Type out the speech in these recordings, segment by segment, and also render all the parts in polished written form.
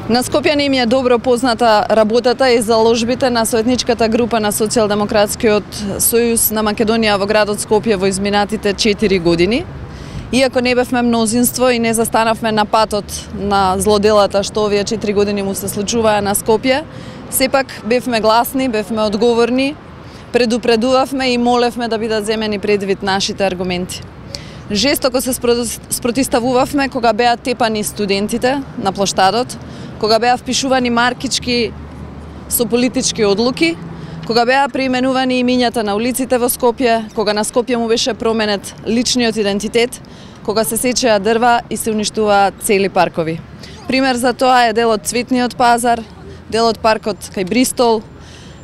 На Скопјани им е добро позната работата и заложбите на советничката група на Социјалдемократскиот сојуз на Македонија во градот Скопје во изминатите 4 години. Иако не бевме мнозинство и не застанавме на патот на злоделата што овие 4 години му се случуваа на Скопје, сепак бевме гласни, бевме одговорни, предупредувавме и молевме да бидат земени предвид нашите аргументи. Жестоко се спротиставувавме кога беа тепани студентите на плоштадот, кога беа впишувани маркички со политички одлуки, кога беа преименувани имињата на улиците во Скопје, кога на Скопје му беше променет личниот идентитет, кога се сечеа дрва и се уништуваат цели паркови. Пример за тоа е делот Цветниот пазар, делот паркот кај Бристол,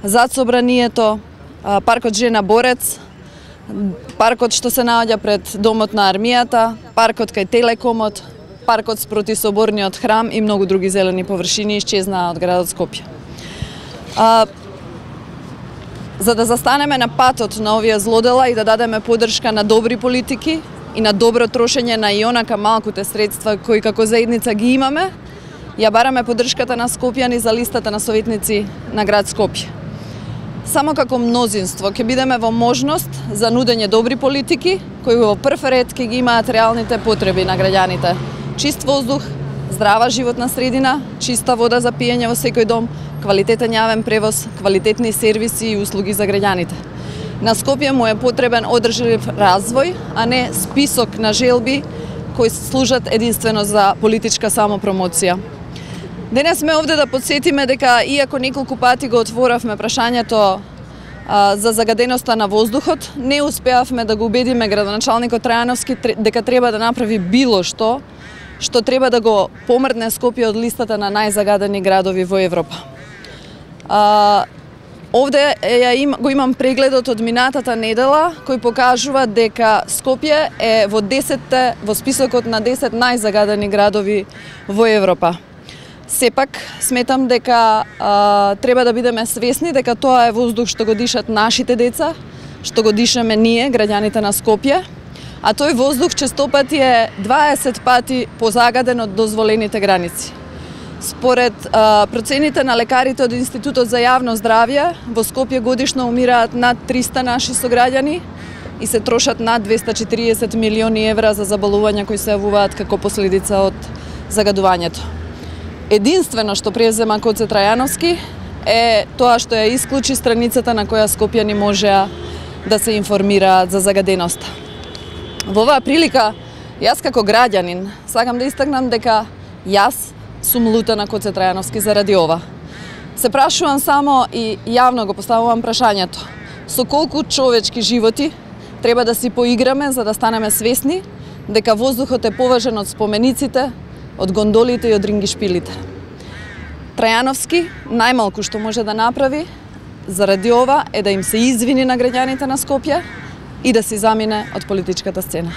зад собранието, паркот Жена Борец, паркот што се наоѓа пред домот на армијата, паркот кај Телекомот, паркот спроти соборниот храм и многу други зелени површини исчезнаа од градот Скопје. За да застанеме на патот на овие злодела и да дадеме поддршка на добри политики и на добро трошење на ионака малкуте средства кои како заедница ги имаме, ја бараме поддршката на скопјани за листата на советници на град Скопје. Само како мнозинство ќе бидеме во можност за нудење добри политики кои во прв ред ќе ги имаат реалните потреби на граѓаните. Чист воздух, здрава животна средина, чиста вода за пиење во секој дом, квалитетен јавен превоз, квалитетни сервиси и услуги за граѓаните. На Скопје му е потребен одржлив развој, а не список на желби кои служат единствено за политичка самопромоција. Денес сме овде да подсетиме дека, иако неколку пати го отворавме прашањето за загаденоста на воздухот, не успеавме да го убедиме градоначалникот Трајановски дека треба да направи било што треба да го помрдне Скопје од листата на најзагадени градови во Европа. Овде го имам прегледот од минатата недела кој покажува дека Скопје е во списокот на 10 најзагадени градови во Европа. Сепак, сметам дека треба да бидеме свесни дека тоа е воздух што го дишат нашите деца, што го дишаме ние, граѓаните на Скопје, а тој воздух честопати е 20 пати позагаден од дозволените граници. Според процените на лекарите од Институтот за јавно здравје, во Скопје годишно умираат над 300 наши сограѓани и се трошат над 240 милиони евра за заболувања кои се јавуваат како последица од загадувањето. Единствено што презема Коце Трајановски е тоа што ја исклучи страницата на која скопјани можеа да се информираат за загаденоста. Во оваа прилика, јас како граѓанин сакам да истакнам дека јас сум лута на Коце Трајановски заради ова. Се прашувам само и јавно го поставувам прашањето: со колку човечки животи треба да си поиграме за да станеме свесни дека воздухот е поважен од спомениците, од гондолите и од рингишпилите. Трајановски најмалку што може да направи заради ова е да им се извини на граѓаните на Скопје и да се замине од политичката сцена.